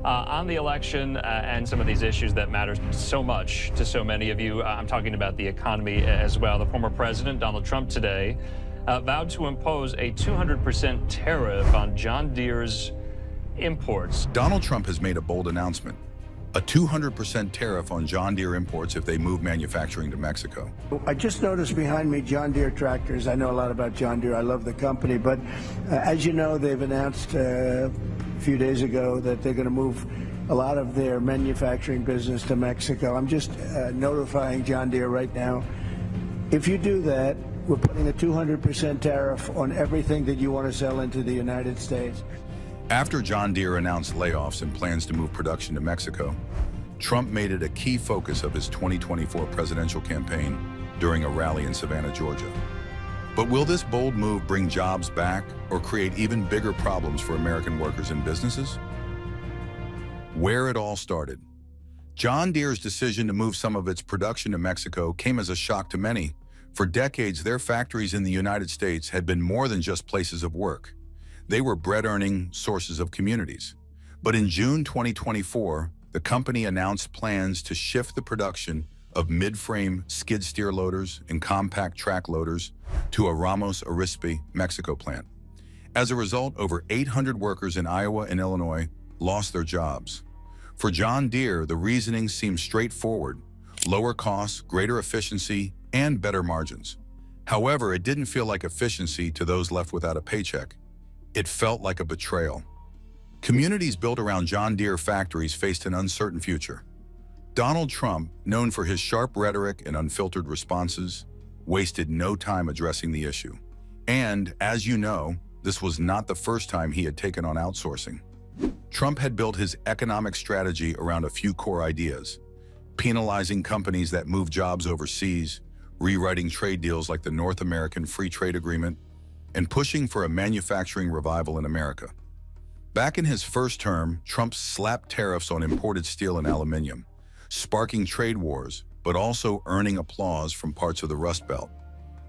On the election and some of these issues that matter so much to so many of you, I'm talking about the economy as well. The former president, Donald Trump, today vowed to impose a 200% tariff on John Deere's imports. Donald Trump has made a bold announcement: a 200% tariff on John Deere imports if they move manufacturing to Mexico. I just noticed behind me John Deere tractors. I know a lot about John Deere. I love the company. But as you know, they've announced a few days ago that they're going to move a lot of their manufacturing business to Mexico. I'm just notifying John Deere right now. If you do that, we're putting a 200% tariff on everything that you want to sell into the United States. After John Deere announced layoffs and plans to move production to Mexico, Trump made it a key focus of his 2024 presidential campaign during a rally in Savannah, Georgia. But will this bold move bring jobs back or create even bigger problems for American workers and businesses? Where it all started. John Deere's decision to move some of its production to Mexico came as a shock to many. For decades, their factories in the United States had been more than just places of work. They were bread-earning sources of communities. But in June 2024, the company announced plans to shift the production of mid-frame skid steer loaders and compact track loaders to a Ramos Arizpe, Mexico plant. As a result, over 800 workers in Iowa and Illinois lost their jobs. For John Deere, the reasoning seemed straightforward: lower costs, greater efficiency, and better margins. However, it didn't feel like efficiency to those left without a paycheck. It felt like a betrayal. Communities built around John Deere factories faced an uncertain future. Donald Trump, known for his sharp rhetoric and unfiltered responses, wasted no time addressing the issue. And, as you know, this was not the first time he had taken on outsourcing. Trump had built his economic strategy around a few core ideas: penalizing companies that move jobs overseas, rewriting trade deals like the North American Free Trade Agreement, and pushing for a manufacturing revival in America. Back in his first term, Trump slapped tariffs on imported steel and aluminum, sparking trade wars, but also earning applause from parts of the Rust Belt.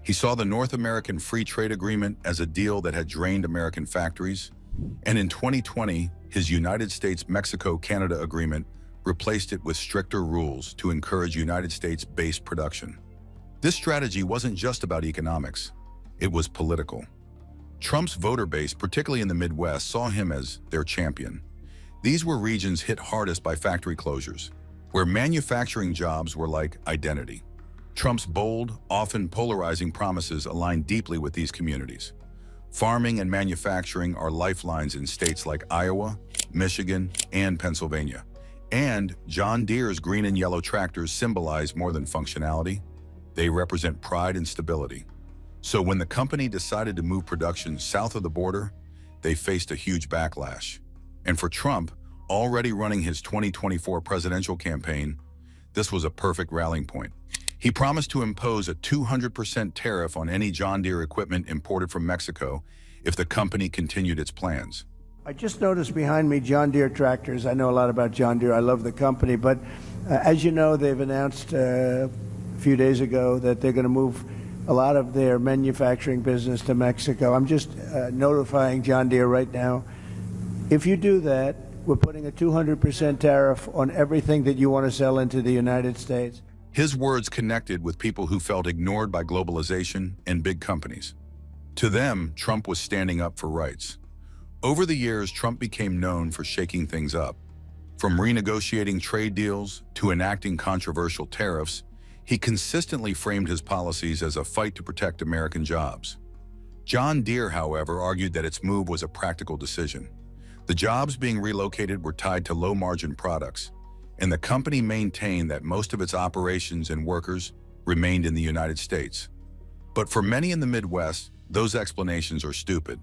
He saw the North American Free Trade Agreement as a deal that had drained American factories, and in 2020, his United States-Mexico-Canada agreement replaced it with stricter rules to encourage United States-based production. This strategy wasn't just about economics, it was political. Trump's voter base, particularly in the Midwest, saw him as their champion. These were regions hit hardest by factory closures, where manufacturing jobs were like identity. Trump's bold, often polarizing promises aligned deeply with these communities. Farming and manufacturing are lifelines in states like Iowa, Michigan, and Pennsylvania. And John Deere's green and yellow tractors symbolize more than functionality. They represent pride and stability. So when the company decided to move production south of the border, they faced a huge backlash. And for Trump, already running his 2024 presidential campaign, this was a perfect rallying point. He promised to impose a 200% tariff on any John Deere equipment imported from Mexico if the company continued its plans. I just noticed behind me John Deere tractors. I know a lot about John Deere. I love the company. But as you know, they've announced a few days ago that they're going to move a lot of their manufacturing business to Mexico. I'm just notifying John Deere right now. If you do that, we're putting a 200% tariff on everything that you want to sell into the United States. His words connected with people who felt ignored by globalization and big companies. To them, Trump was standing up for rights. Over the years, Trump became known for shaking things up. From renegotiating trade deals to enacting controversial tariffs, he consistently framed his policies as a fight to protect American jobs. John Deere, however, argued that its move was a practical decision. The jobs being relocated were tied to low-margin products, and the company maintained that most of its operations and workers remained in the United States. But for many in the Midwest, those explanations are stupid.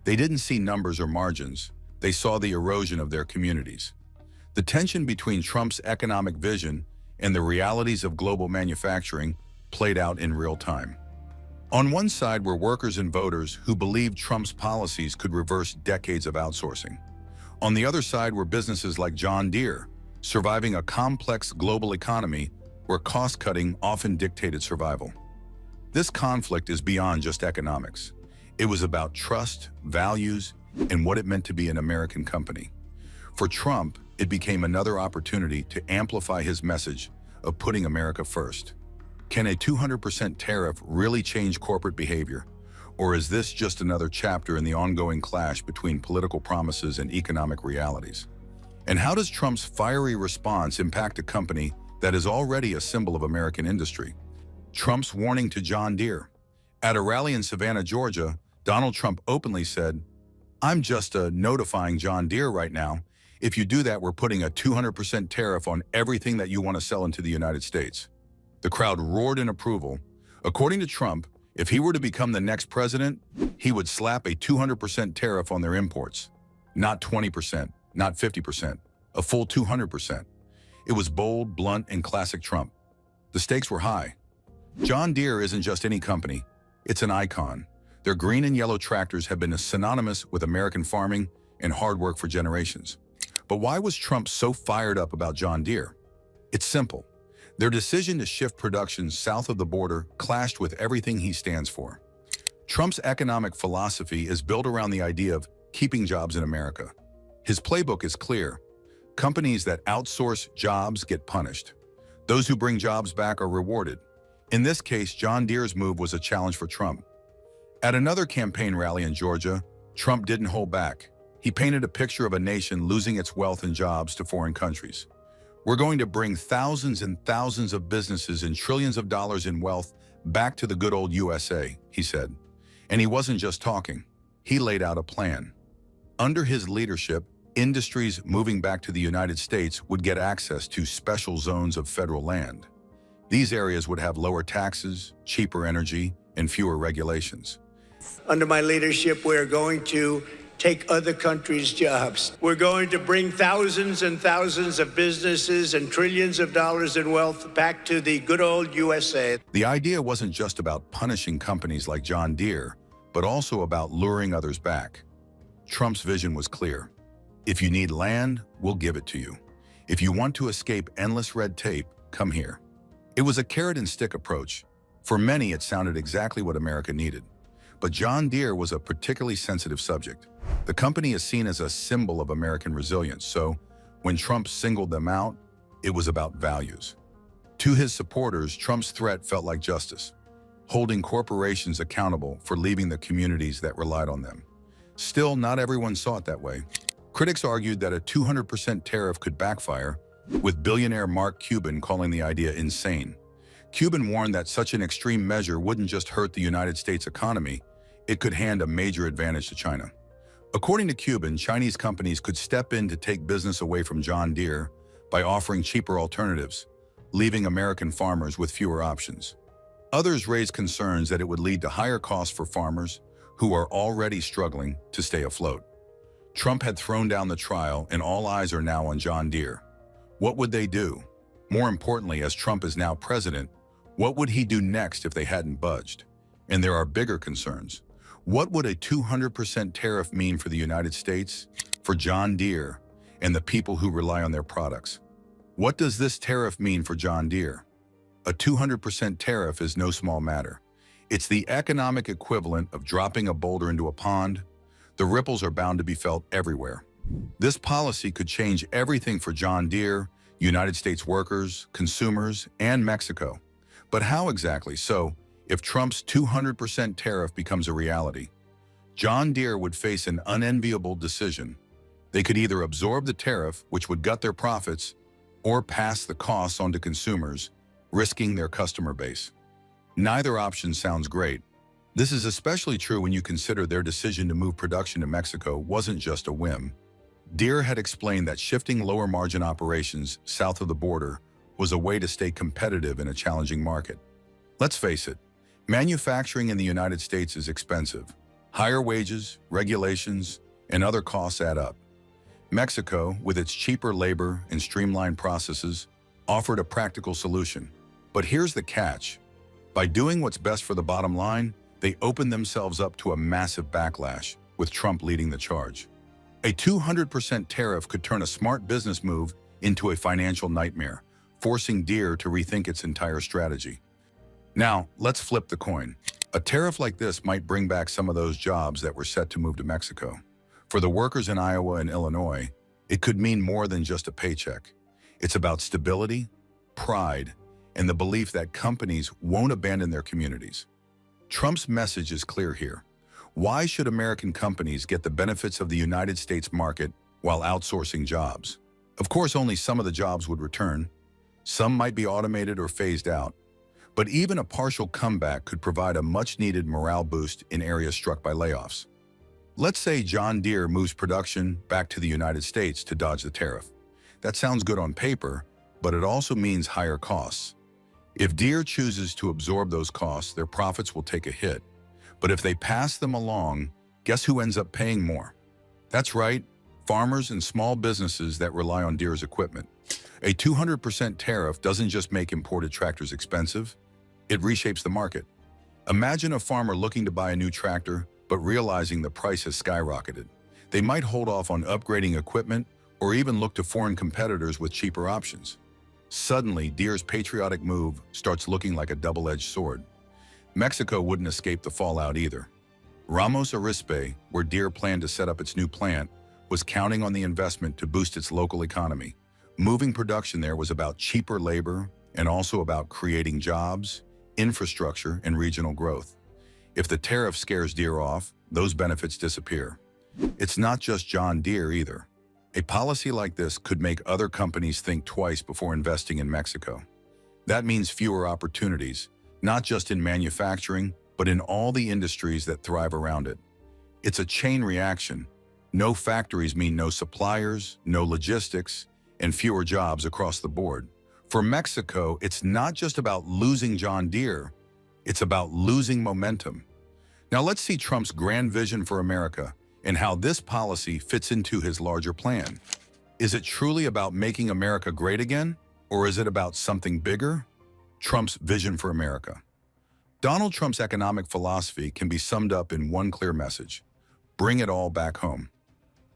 They didn't see numbers or margins. They saw the erosion of their communities. The tension between Trump's economic vision and the realities of global manufacturing played out in real time. On one side were workers and voters who believed Trump's policies could reverse decades of outsourcing. On the other side were businesses like John Deere, surviving a complex global economy where cost-cutting often dictated survival. This conflict is beyond just economics. It was about trust, values, and what it meant to be an American company. For Trump, it became another opportunity to amplify his message of putting America first. Can a 200% tariff really change corporate behavior? Or is this just another chapter in the ongoing clash between political promises and economic realities? And how does Trump's fiery response impact a company that is already a symbol of American industry? Trump's warning to John Deere. At a rally in Savannah, Georgia, Donald Trump openly said, "I'm just notifying John Deere right now. If you do that, we're putting a 200% tariff on everything that you want to sell into the United States." The crowd roared in approval. According to Trump, if he were to become the next president, he would slap a 200% tariff on their imports. Not 20%, not 50%, a full 200%. It was bold, blunt, and classic Trump. The stakes were high. John Deere isn't just any company. It's an icon. Their green and yellow tractors have been synonymous with American farming and hard work for generations. But why was Trump so fired up about John Deere? It's simple. Their decision to shift production south of the border clashed with everything he stands for. Trump's economic philosophy is built around the idea of keeping jobs in America. His playbook is clear. Companies that outsource jobs get punished. Those who bring jobs back are rewarded. In this case, John Deere's move was a challenge for Trump. At another campaign rally in Georgia, Trump didn't hold back. He painted a picture of a nation losing its wealth and jobs to foreign countries. "We're going to bring thousands and thousands of businesses and trillions of dollars in wealth back to the good old USA," he said. And he wasn't just talking. He laid out a plan. Under his leadership, industries moving back to the United States would get access to special zones of federal land. These areas would have lower taxes, cheaper energy, and fewer regulations. Under my leadership, we're going to take other countries' jobs. We're going to bring thousands and thousands of businesses and trillions of dollars in wealth back to the good old USA. The idea wasn't just about punishing companies like John Deere, but also about luring others back. Trump's vision was clear. If you need land, we'll give it to you. If you want to escape endless red tape, come here. It was a carrot and stick approach. For many, it sounded exactly what America needed. But John Deere was a particularly sensitive subject. The company is seen as a symbol of American resilience, so when Trump singled them out, it was about values. To his supporters, Trump's threat felt like justice, holding corporations accountable for leaving the communities that relied on them. Still, not everyone saw it that way. Critics argued that a 200% tariff could backfire, with billionaire Mark Cuban calling the idea insane. Cuban warned that such an extreme measure wouldn't just hurt the United States economy, it could hand a major advantage to China. According to Cuban, Chinese companies could step in to take business away from John Deere by offering cheaper alternatives, leaving American farmers with fewer options. Others raised concerns that it would lead to higher costs for farmers who are already struggling to stay afloat. Trump had thrown down the trial, and all eyes are now on John Deere. What would they do? More importantly, as Trump is now president, what would he do next if they hadn't budged? And there are bigger concerns. What would a 200% tariff mean for the United States, for John Deere, and the people who rely on their products? What does this tariff mean for John Deere? A 200% tariff is no small matter. It's the economic equivalent of dropping a boulder into a pond. The ripples are bound to be felt everywhere. This policy could change everything for John Deere, United States workers, consumers, and Mexico. But how exactly? So, if Trump's 200% tariff becomes a reality, John Deere would face an unenviable decision. They could either absorb the tariff, which would gut their profits, or pass the costs on to consumers, risking their customer base. Neither option sounds great. This is especially true when you consider their decision to move production to Mexico wasn't just a whim. Deere had explained that shifting lower margin operations south of the border was a way to stay competitive in a challenging market. Let's face it, manufacturing in the United States is expensive. Higher wages, regulations, and other costs add up. Mexico, with its cheaper labor and streamlined processes, offered a practical solution. But here's the catch. By doing what's best for the bottom line, they opened themselves up to a massive backlash, with Trump leading the charge. A 200% tariff could turn a smart business move into a financial nightmare, forcing Deere to rethink its entire strategy. Now, let's flip the coin. A tariff like this might bring back some of those jobs that were set to move to Mexico. For the workers in Iowa and Illinois, It could mean more than just a paycheck. It's about stability, pride, and the belief that companies won't abandon their communities. Trump's message is clear here. Why should American companies get the benefits of the United States market while outsourcing jobs? Of course, only some of the jobs would return. Some might be automated or phased out. But even a partial comeback could provide a much-needed morale boost in areas struck by layoffs. Let's say John Deere moves production back to the United States to dodge the tariff. That sounds good on paper, but it also means higher costs. If Deere chooses to absorb those costs, their profits will take a hit. But if they pass them along, guess who ends up paying more? That's right, farmers and small businesses that rely on Deere's equipment. A 200% tariff doesn't just make imported tractors expensive, it reshapes the market. Imagine a farmer looking to buy a new tractor, but realizing the price has skyrocketed. They might hold off on upgrading equipment or even look to foreign competitors with cheaper options. Suddenly, Deere's patriotic move starts looking like a double-edged sword. Mexico wouldn't escape the fallout either. Ramos Arizpe, where Deere planned to set up its new plant, was counting on the investment to boost its local economy. Moving production there was about cheaper labor and also about creating jobs, infrastructure, and regional growth. If the tariff scares Deere off, those benefits disappear. It's not just John Deere either. A policy like this could make other companies think twice before investing in Mexico. That means fewer opportunities, not just in manufacturing, but in all the industries that thrive around it. It's a chain reaction. No factories mean no suppliers, no logistics, and fewer jobs across the board. For Mexico, it's not just about losing John Deere, it's about losing momentum. Now let's see Trump's grand vision for America and how this policy fits into his larger plan. Is it truly about making America great again, or is it about something bigger? Trump's vision for America. Donald Trump's economic philosophy can be summed up in one clear message: bring it all back home.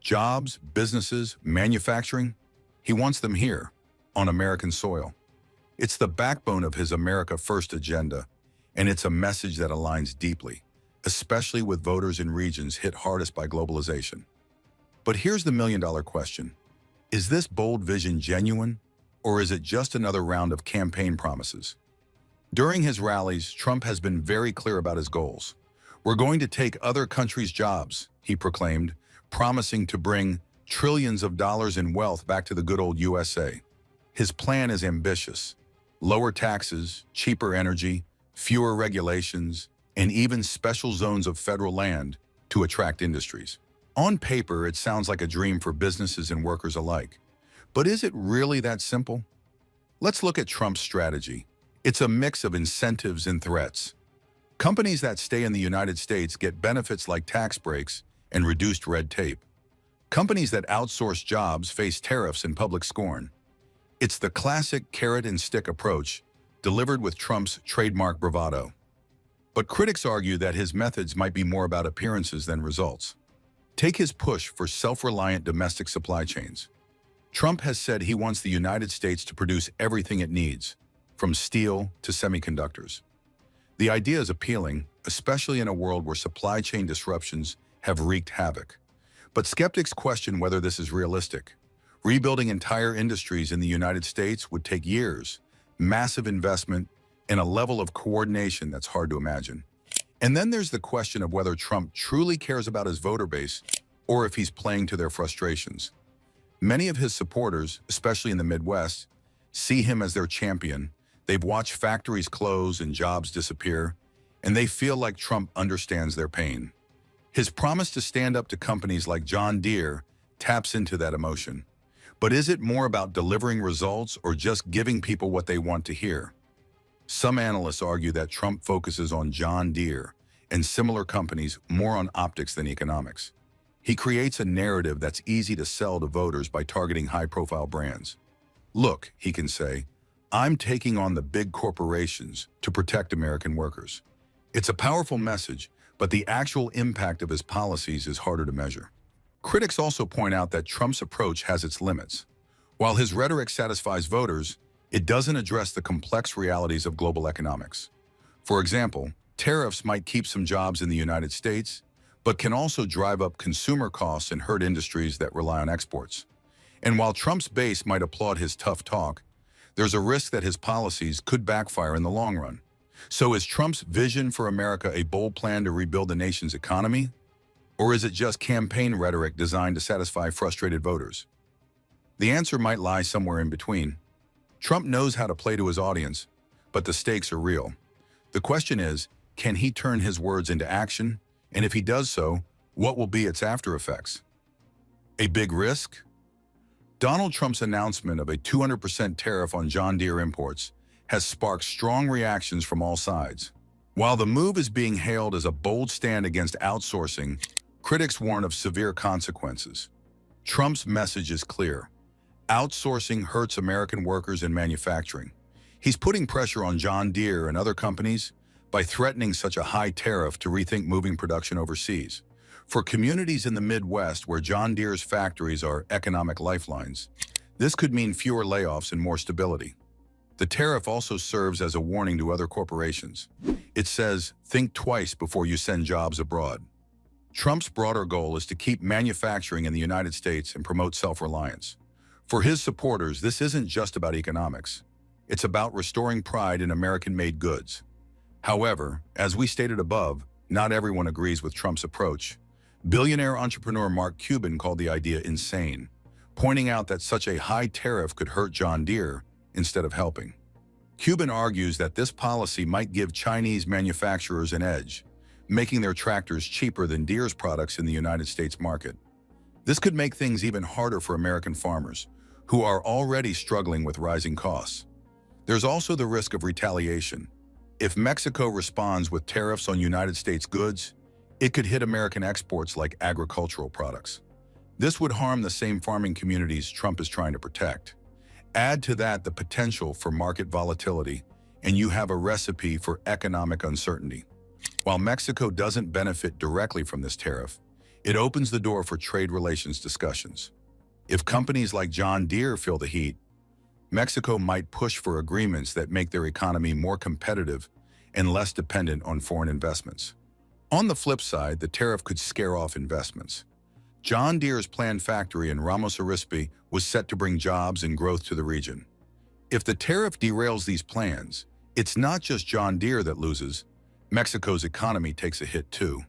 Jobs, businesses, manufacturing, he wants them here, on American soil. It's the backbone of his America First agenda, and it's a message that aligns deeply, especially with voters in regions hit hardest by globalization. But here's the million-dollar question. Is this bold vision genuine, or is it just another round of campaign promises? During his rallies, Trump has been very clear about his goals. We're going to take other countries' jobs, he proclaimed, promising to bring trillions of dollars in wealth back to the good old USA. His plan is ambitious. Lower taxes, cheaper energy, fewer regulations, and even special zones of federal land to attract industries. On paper, it sounds like a dream for businesses and workers alike. But is it really that simple? Let's look at Trump's strategy. It's a mix of incentives and threats. Companies that stay in the United States get benefits like tax breaks and reduced red tape. Companies that outsource jobs face tariffs and public scorn. It's the classic carrot and stick approach, delivered with Trump's trademark bravado. But critics argue that his methods might be more about appearances than results. Take his push for self-reliant domestic supply chains. Trump has said he wants the United States to produce everything it needs, from steel to semiconductors. The idea is appealing, especially in a world where supply chain disruptions have wreaked havoc. But skeptics question whether this is realistic. Rebuilding entire industries in the United States would take years, massive investment, and a level of coordination that's hard to imagine. And then there's the question of whether Trump truly cares about his voter base or if he's playing to their frustrations. Many of his supporters, especially in the Midwest, see him as their champion. They've watched factories close and jobs disappear, and they feel like Trump understands their pain. His promise to stand up to companies like John Deere taps into that emotion. But is it more about delivering results or just giving people what they want to hear? Some analysts argue that Trump focuses on John Deere and similar companies more on optics than economics. He creates a narrative that's easy to sell to voters by targeting high-profile brands. Look, he can say, I'm taking on the big corporations to protect American workers. It's a powerful message, but the actual impact of his policies is harder to measure. Critics also point out that Trump's approach has its limits. While his rhetoric satisfies voters, it doesn't address the complex realities of global economics. For example, tariffs might keep some jobs in the United States, but can also drive up consumer costs and hurt industries that rely on exports. And while Trump's base might applaud his tough talk, there's a risk that his policies could backfire in the long run. So is Trump's vision for America a bold plan to rebuild the nation's economy? Or is it just campaign rhetoric designed to satisfy frustrated voters? The answer might lie somewhere in between. Trump knows how to play to his audience, but the stakes are real. The question is, can he turn his words into action? And if he does so, what will be its after effects? A big risk? Donald Trump's announcement of a 200% tariff on John Deere imports has sparked strong reactions from all sides. While the move is being hailed as a bold stand against outsourcing, critics warn of severe consequences. Trump's message is clear. Outsourcing hurts American workers in manufacturing. He's putting pressure on John Deere and other companies by threatening such a high tariff to rethink moving production overseas. For communities in the Midwest where John Deere's factories are economic lifelines, this could mean fewer layoffs and more stability. The tariff also serves as a warning to other corporations. It says, think twice before you send jobs abroad. Trump's broader goal is to keep manufacturing in the United States and promote self-reliance. For his supporters, this isn't just about economics. It's about restoring pride in American-made goods. However, as we stated above, not everyone agrees with Trump's approach. Billionaire entrepreneur Mark Cuban called the idea insane, pointing out that such a high tariff could hurt John Deere instead of helping. Cuban argues that this policy might give Chinese manufacturers an edge, making their tractors cheaper than Deere's products in the United States market. This could make things even harder for American farmers, who are already struggling with rising costs. There's also the risk of retaliation. If Mexico responds with tariffs on United States goods, it could hit American exports like agricultural products. This would harm the same farming communities Trump is trying to protect. Add to that the potential for market volatility, and you have a recipe for economic uncertainty. While Mexico doesn't benefit directly from this tariff, it opens the door for trade relations discussions. If companies like John Deere feel the heat, Mexico might push for agreements that make their economy more competitive and less dependent on foreign investments. On the flip side, the tariff could scare off investments. John Deere's planned factory in Ramos Arizpe was set to bring jobs and growth to the region. If the tariff derails these plans, it's not just John Deere that loses. Mexico's economy takes a hit too.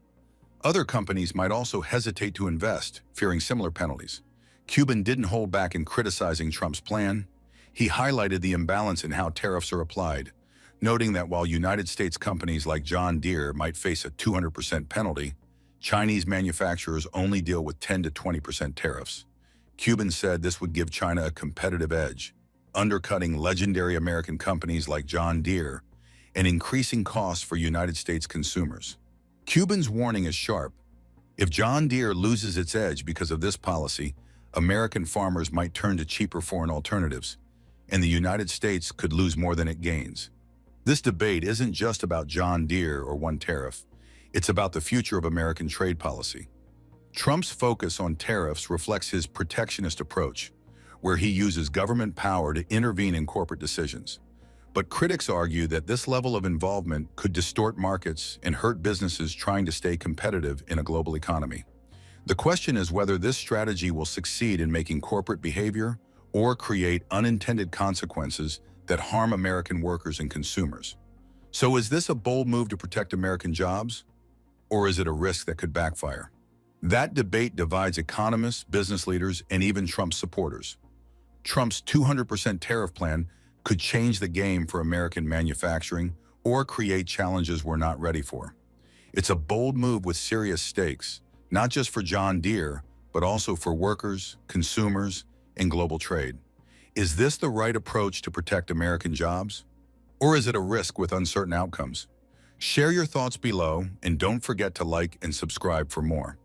Other companies might also hesitate to invest, fearing similar penalties. Cuban didn't hold back in criticizing Trump's plan. He highlighted the imbalance in how tariffs are applied, noting that while United States companies like John Deere might face a 200% penalty, Chinese manufacturers only deal with 10 to 20% tariffs. Cuban said this would give China a competitive edge, undercutting legendary American companies like John Deere and increasing costs for United States consumers. Cuban's warning is sharp. If John Deere loses its edge because of this policy, American farmers might turn to cheaper foreign alternatives, and the United States could lose more than it gains. This debate isn't just about John Deere or one tariff. It's about the future of American trade policy. Trump's focus on tariffs reflects his protectionist approach, where he uses government power to intervene in corporate decisions. But critics argue that this level of involvement could distort markets and hurt businesses trying to stay competitive in a global economy. The question is whether this strategy will succeed in making corporate behavior or create unintended consequences that harm American workers and consumers. So is this a bold move to protect American jobs, or is it a risk that could backfire? That debate divides economists, business leaders, and even Trump's supporters. Trump's 200% tariff plan could change the game for American manufacturing or create challenges we're not ready for. It's a bold move with serious stakes, not just for John Deere, but also for workers, consumers, and global trade. Is this the right approach to protect American jobs? Or is it a risk with uncertain outcomes? Share your thoughts below, and don't forget to like and subscribe for more.